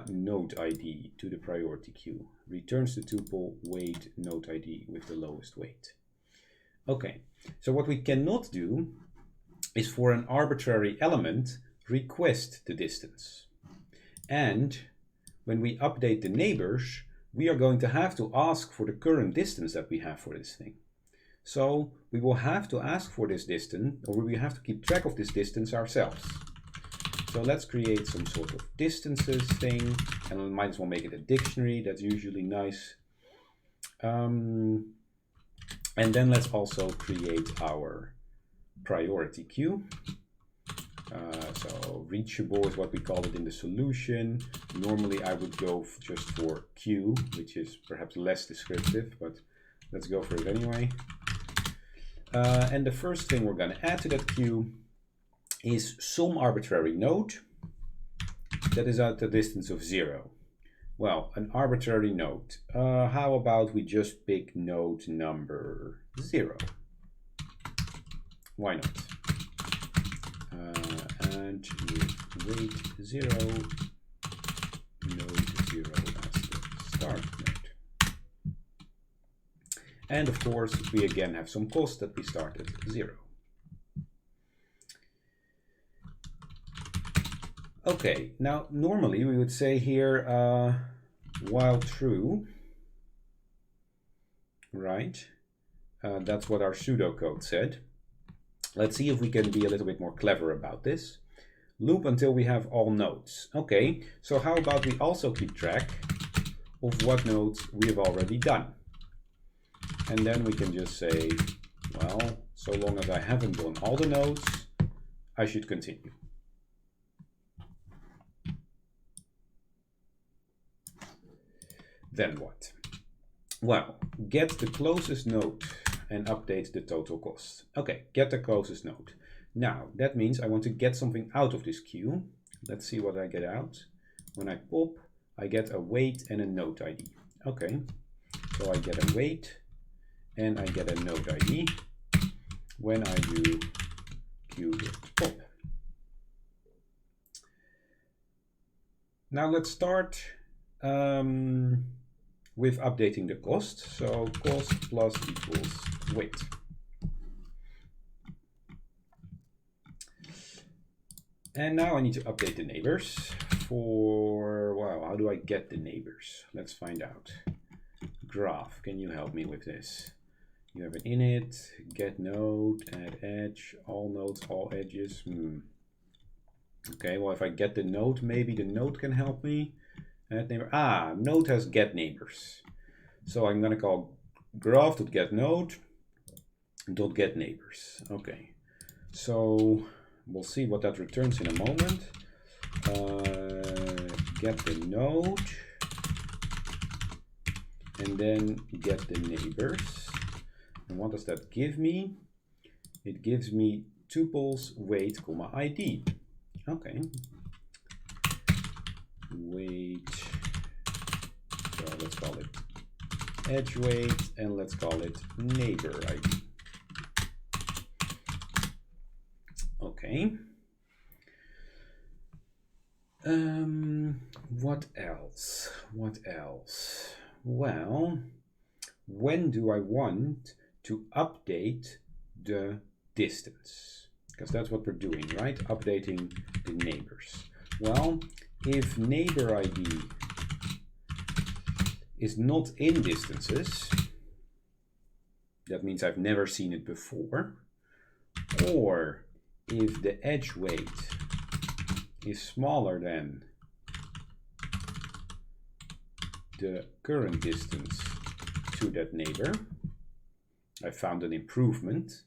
node ID to the priority queue. Returns the tuple weight node ID with the lowest weight. Okay, so what we cannot do is for an arbitrary element request the distance. And when we update the neighbors, we are going to have to ask for the current distance that we have for this thing. So we will have to ask for this distance, or we have to keep track of this distance ourselves. So let's create some sort of distances thing, and we might as well make it a dictionary. That's usually nice. And then let's also create our priority queue. So reachable is what we call it in the solution. Normally I would go just for queue, which is perhaps less descriptive, but let's go for it anyway. And the first thing we're going to add to that queue is some arbitrary node that is at the distance of 0. Well, an arbitrary node. How about we just pick node number 0? Why not? And with weight 0, node 0 as the start node. And of course, we again have some cost that we start at 0. Okay, now normally we would say here while true, right? That's what our pseudocode said. Let's see if we can be a little bit more clever about this. Loop until we have all nodes. Okay, so how about we also keep track of what nodes we have already done? And then we can just say, well, so long as I haven't done all the nodes, I should continue. Then what? Well, get the closest node and update the total cost. Okay, get the closest node. Now, that means I want to get something out of this queue. Let's see what I get out. When I pop, I get a weight and a node ID. Okay, so I get a weight and I get a node ID when I do queue.pop. Now let's start with updating the cost. So cost plus equals weight. And now I need to update the neighbors for, wow, how do I get the neighbors? Let's find out. Graph, can you help me with this? You have an init, get node, add edge, all nodes, all edges. Okay, well, if I get the node, maybe the node can help me. Add neighbor. Ah, node has get neighbors. So I'm going to call graph.getNode .get neighbors. Okay, so we'll see what that returns in a moment. Get the node and then get the neighbors. And what does that give me? It gives me tuples weight, comma ID. Okay. Weight, so let's call it edge weight, and let's call it neighbor ID. Okay. What else? What else? Well, when do I want to update the distance? Because that's what we're doing, right? Updating the neighbors. Well, if neighbor ID is not in distances, that means I've never seen it before, or if the edge weight is smaller than the current distance to that neighbor, I found an improvement.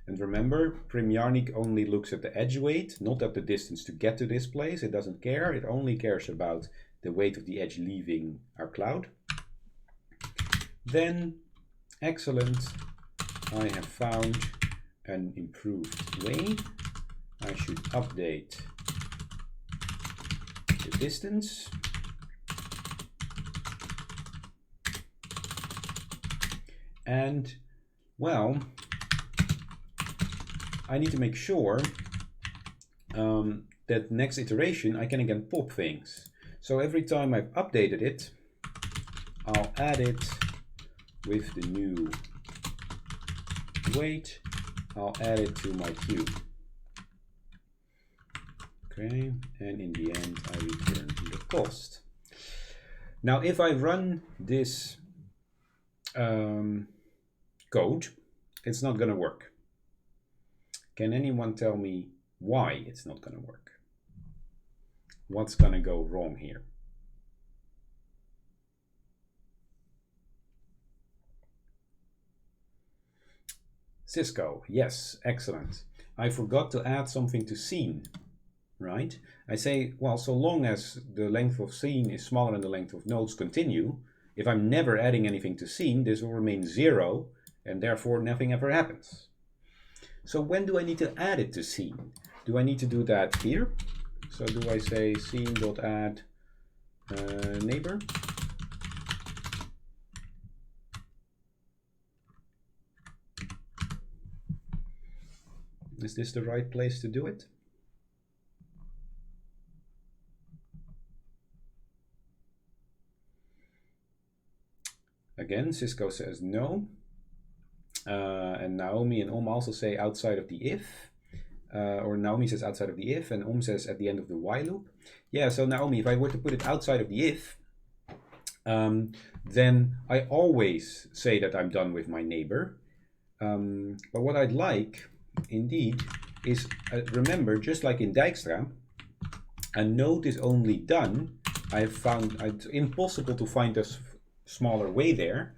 And remember, PrimJarník only looks at the edge weight, not at the distance to get to this place. It doesn't care. It only cares about the weight of the edge leaving our cloud. Then, excellent, I have found an improved way. I should update the distance. And, well, I need to make sure that next iteration I can again pop things. So every time I've updated it, I'll add it with the new weight. I'll add it to my queue. Okay, and in the end I return the cost. Now if I run this code, it's not going to work. Can anyone tell me why it's not going to work? What's going to go wrong here? Cisco, yes, excellent. I forgot to add something to scene, right? I say, well, so long as the length of scene is smaller than the length of nodes continue, if I'm never adding anything to scene, this will remain 0, and therefore nothing ever happens. So when do I need to add it to scene? Do I need to do that here? So do I say scene.add neighbor? Is this the right place to do it? Again, Cisco says no. And Naomi and Om also say outside of the if. Or Naomi says outside of the if, and Om says at the end of the while loop. Yeah, so Naomi, if I were to put it outside of the if, then I always say that I'm done with my neighbor. But what I'd like, indeed, is remember, just like in Dijkstra, a node is only done. I found it's impossible to find a smaller way there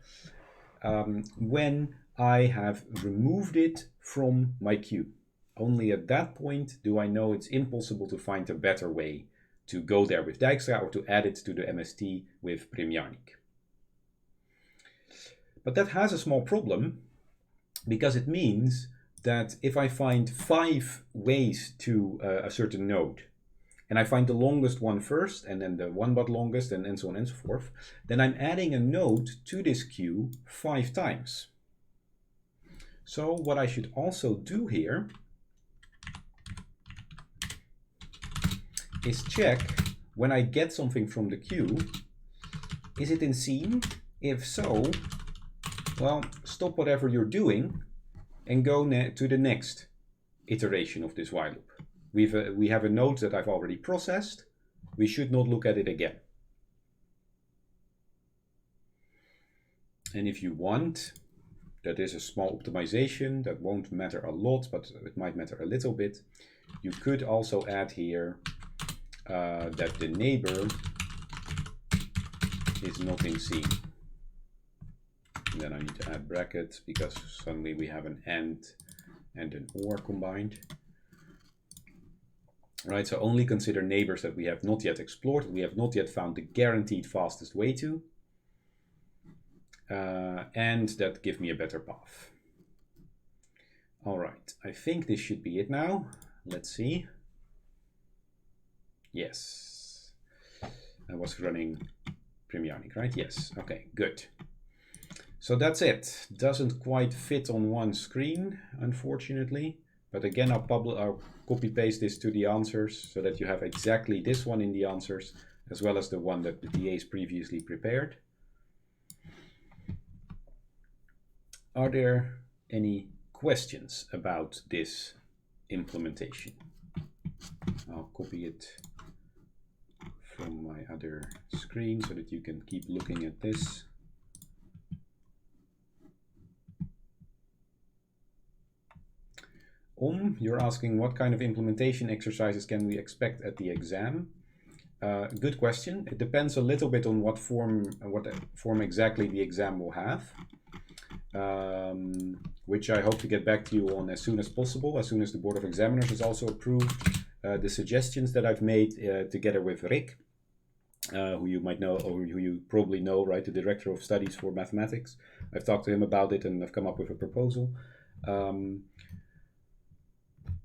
when I have removed it from my queue. Only at that point do I know it's impossible to find a better way to go there with Dijkstra or to add it to the MST with PrimJarník. But that has a small problem, because it means that if I find 5 ways to a certain node, and I find the longest one first, and then the one but longest, and so on and so forth, then I'm adding a node to this queue 5 times. So what I should also do here is check when I get something from the queue, is it in scene? If so, well, stop whatever you're doing and go to the next iteration of this while loop. We have a node that I've already processed. We should not look at it again. And if you want, that is a small optimization that won't matter a lot, but it might matter a little bit. You could also add here that the neighbor is not in scene. And then I need to add brackets because suddenly we have an AND and an OR combined. Right, so only consider neighbors that we have not yet explored, we have not yet found the guaranteed fastest way to, and that give me a better path. All right, I think this should be it now. Let's see. Yes, I was running PrimJarník, right? Yes, okay, good. So that's it. Doesn't quite fit on one screen, unfortunately. But again, I'll copy paste this to the answers so that you have exactly this one in the answers, as well as the one that the DAs previously prepared. Are there any questions about this implementation? I'll copy it from my other screen so that you can keep looking at this. You're asking what kind of implementation exercises can we expect at the exam? Good question. It depends a little bit on what form exactly the exam will have, which I hope to get back to you on as soon as possible, as soon as the Board of Examiners has also approved the suggestions that I've made together with Rick, who you might know, or who you probably know, right, the Director of Studies for Mathematics. I've talked to him about it and I've come up with a proposal.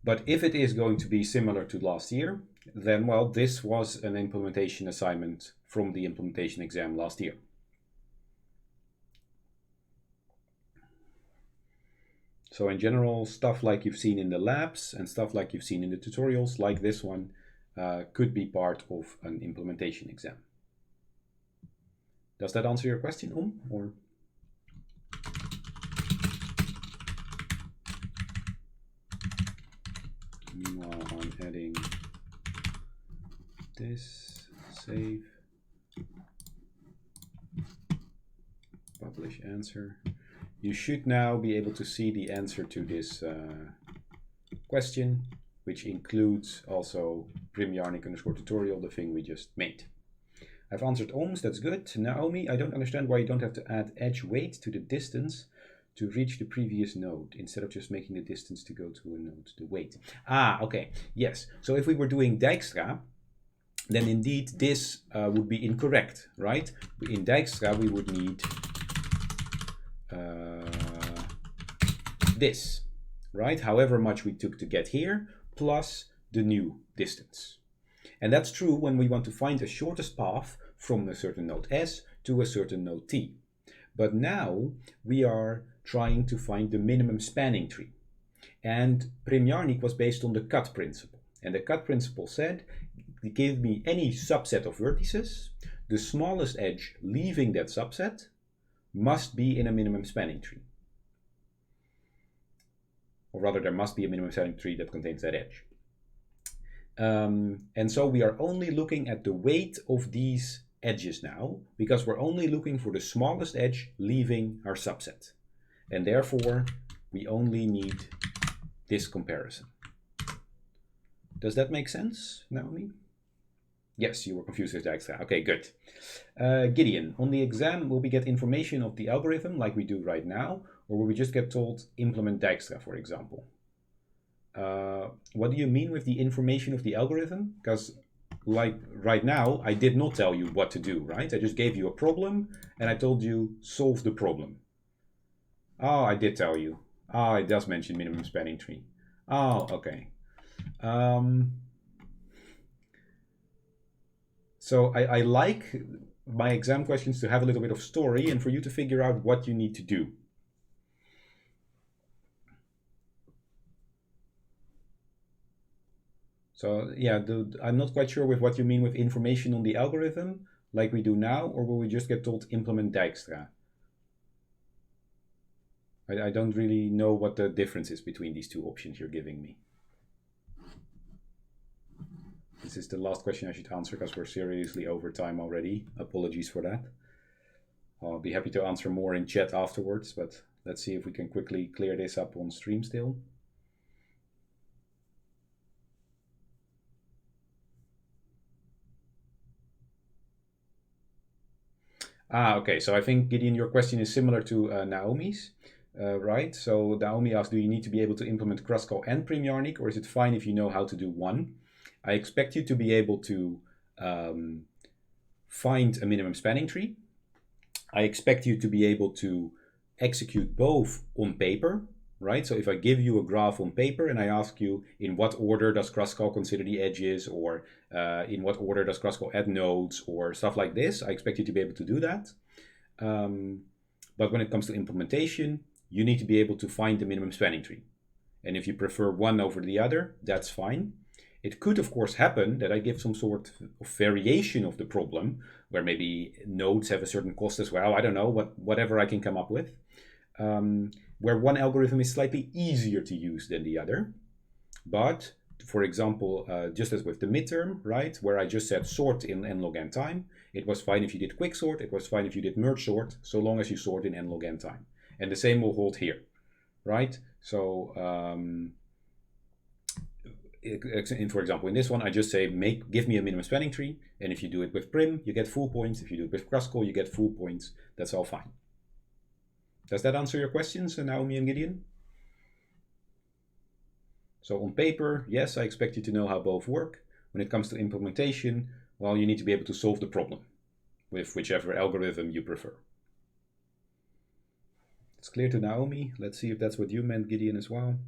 But if it is going to be similar to last year, then, well, this was an implementation assignment from the implementation exam last year. So in general, stuff like you've seen in the labs and stuff like you've seen in the tutorials, like this one, could be part of an implementation exam. Does that answer your question, or? Meanwhile, I'm adding this, save, publish answer. You should now be able to see the answer to this question, which includes also PrimJarník_tutorial, the thing we just made. I've answered Ohms, that's good. Naomi, I don't understand why you don't have to add edge weight to the distance to reach the previous node instead of just making the distance to go to a node, the weight. Ah, okay, yes. So if we were doing Dijkstra, then indeed this would be incorrect, right? In Dijkstra, we would need this, right? However much we took to get here, plus the new distance. And that's true when we want to find the shortest path from a certain node S to a certain node T. But now we are trying to find the minimum spanning tree. And PrimJarník was based on the cut principle. And the cut principle said, give me any subset of vertices, the smallest edge leaving that subset must be in a minimum spanning tree. Or rather, there must be a minimum spanning tree that contains that edge. And so we are only looking at the weight of these edges now, because we're only looking for the smallest edge leaving our subset. And therefore, we only need this comparison. Does that make sense, Naomi? Yes, you were confused with Dijkstra. Okay, good. Gideon, on the exam, will we get information of the algorithm like we do right now, or will we just get told implement Dijkstra, for example? What do you mean with the information of the algorithm? Because like right now, I did not tell you what to do, right? I just gave you a problem and I told you solve the problem. Oh, I did tell you. Oh, it does mention minimum spanning tree. Oh, okay. So I like my exam questions to have a little bit of story and for you to figure out what you need to do. So yeah, I'm not quite sure with what you mean with information on the algorithm, like we do now, or will we just get told implement Dijkstra? I don't really know what the difference is between these two options you're giving me. This is the last question I should answer because we're seriously over time already. Apologies for that. I'll be happy to answer more in chat afterwards, but let's see if we can quickly clear this up on stream still. Okay, so I think, Gideon, your question is similar to Naomi's, right? So Naomi asked, do you need to be able to implement Kruskal and PrimJarník, or is it fine if you know how to do one? I expect you to be able to find a minimum spanning tree. I expect you to be able to execute both on paper, right? So if I give you a graph on paper and I ask you in what order does Kruskal consider the edges, or in what order does Kruskal add nodes, or stuff like this, I expect you to be able to do that. But when it comes to implementation, you need to be able to find the minimum spanning tree. And if you prefer one over the other, that's fine. It could, of course, happen that I give some sort of variation of the problem, where maybe nodes have a certain cost as well. I don't know, whatever I can come up with. Where one algorithm is slightly easier to use than the other. But, for example, just as with the midterm, right, where I just said sort in n log n time, it was fine if you did quick sort, it was fine if you did merge sort, so long as you sort in n log n time. And the same will hold here, right? So, for example, in this one, I just say, give me a minimum spanning tree, and if you do it with Prim, you get full points. If you do it with Kruskal, you get full points. That's all fine. Does that answer your questions, Naomi and Gideon? So on paper, yes, I expect you to know how both work. When it comes to implementation, well, you need to be able to solve the problem with whichever algorithm you prefer. It's clear to Naomi. Let's see if that's what you meant, Gideon, as well.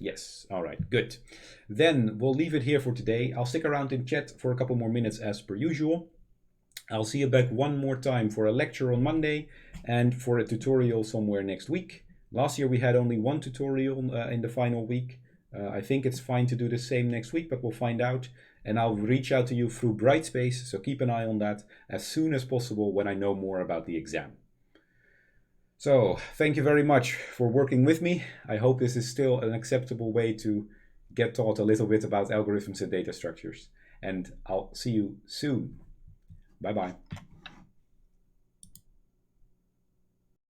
Yes, all right, good. Then we'll leave it here for today. I'll stick around in chat for a couple more minutes as per usual. I'll see you back one more time for a lecture on Monday and for a tutorial somewhere next week. Last year we had only one tutorial in the final week. I think it's fine to do the same next week, but we'll find out. And I'll reach out to you through Brightspace, so keep an eye on that as soon as possible when I know more about the exam. So, thank you very much for working with me. I hope this is still an acceptable way to get taught a little bit about algorithms and data structures. And I'll see you soon. Bye-bye.